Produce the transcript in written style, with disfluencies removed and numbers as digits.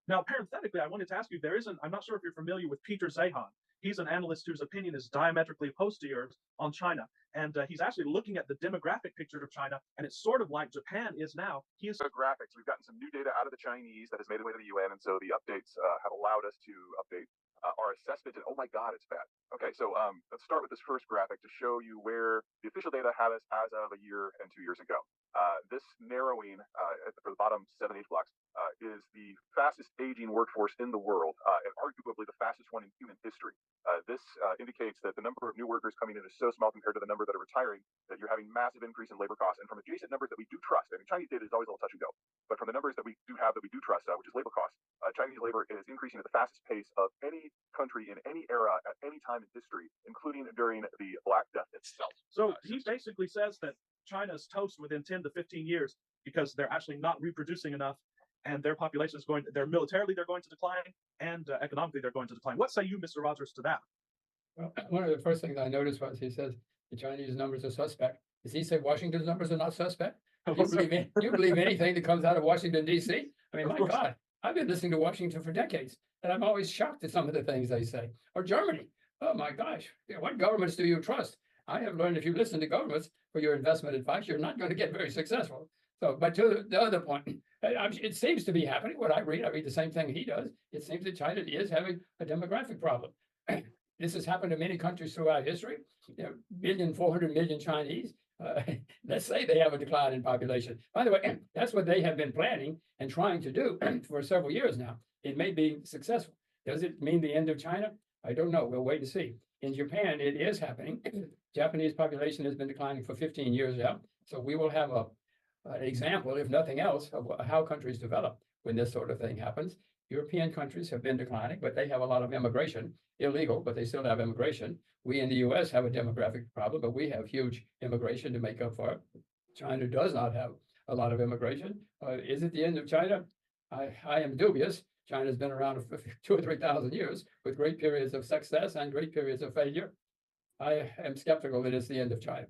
Now, parenthetically, I wanted to ask you, I'm not sure if you're familiar with Peter Zeihan. He's an analyst whose opinion is diametrically opposed to yours on China. And he's actually looking at the demographic picture of China, and it's sort of like Japan is now. He is Graphics. We've gotten some new data out of the Chinese that has made its way to the UN, and so the updates have allowed us to update our assessment. And oh my God, it's bad. Okay, so let's start with this first graphic to show you where the official data had us as of a year and 2 years ago. This narrowing for the bottom 7 8 blocks is the fastest aging workforce in the world, and arguably the fastest one in human history. This indicates that the number of new workers coming in is so small compared to the number that are retiring that you're having massive increase in labor costs. And from adjacent numbers that we do trust, I mean, Chinese data is always a little touch and go, but from the numbers that we do have that we do trust, which is labor costs, Chinese labor is increasing at the fastest pace of any country in any era at any time in history, including during the Black Death itself. So he basically says that China's toast within 10 to 15 years because they're actually not reproducing enough, and their population is going. They're militarily they're going to decline, and economically they're going to decline. What say you, Mr. Rogers, to that? Well, one of the first things I noticed was he says the Chinese numbers are suspect. Does he say Washington's numbers are not suspect? You believe anything that comes out of Washington, D.C.? I mean, my God, I've been listening to Washington for decades, and I'm always shocked at some of the things they say. Or Germany. Oh, my gosh. What governments do you trust? I have learned if you listen to governments for your investment advice, you're not going to get very successful. So, but to the other point, it seems to be happening. What I read the same thing he does. It seems that China is having a demographic problem. This has happened to many countries throughout history. 400 million Chinese. Let's say they have a decline in population. By the way, that's what they have been planning and trying to do for several years now. It may be successful. Does it mean the end of China? I don't know. We'll wait and see. In Japan, it is happening. Japanese population has been declining for 15 years now. So we will have an example, if nothing else, of how countries develop when this sort of thing happens. European countries have been declining, but they have a lot of immigration, illegal, but they still have immigration. We in the US have a demographic problem, but we have huge immigration to make up for it. China does not have a lot of immigration. Is it the end of China? I am dubious. China's been around for 2,000 or 3,000 years with great periods of success and great periods of failure. I am skeptical that it's the end of China.